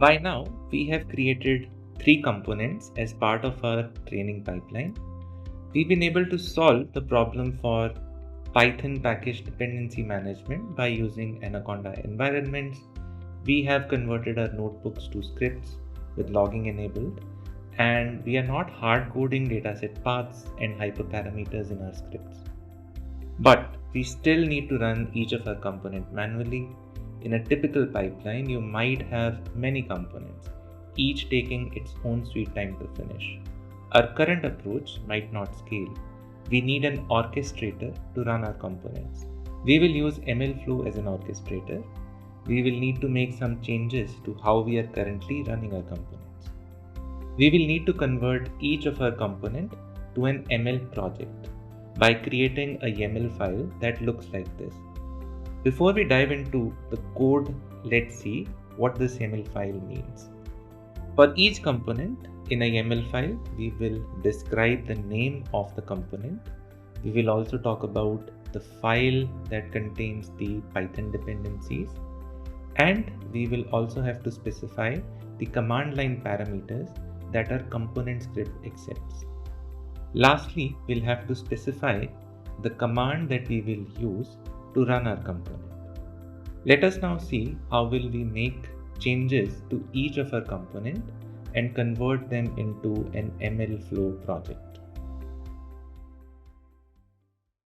By now, we have created 3 components as part of our training pipeline. We've been able to solve the problem for Python package dependency management by using Anaconda environments. We have converted our notebooks to scripts with logging enabled, and we are not hard coding dataset paths and hyperparameters in our scripts. But we still need to run each of our components manually. In a typical pipeline, you might have many components, each taking its own sweet time to finish. Our current approach might not scale. We need an orchestrator to run our components. We will use MLflow as an orchestrator. We will need to make some changes to how we are currently running our components. We will need to convert each of our component to an ML project by creating a YAML file that looks like this. Before we dive into the code, let's see what this YAML file means. For each component in a YAML file, we will describe the name of the component. We will also talk about the file that contains the Python dependencies, and we will also have to specify the command line parameters that our component script accepts. Lastly, we'll have to specify the command that we will use to run our component. Let us now see how will we make changes to each of our component and convert them into an MLflow project.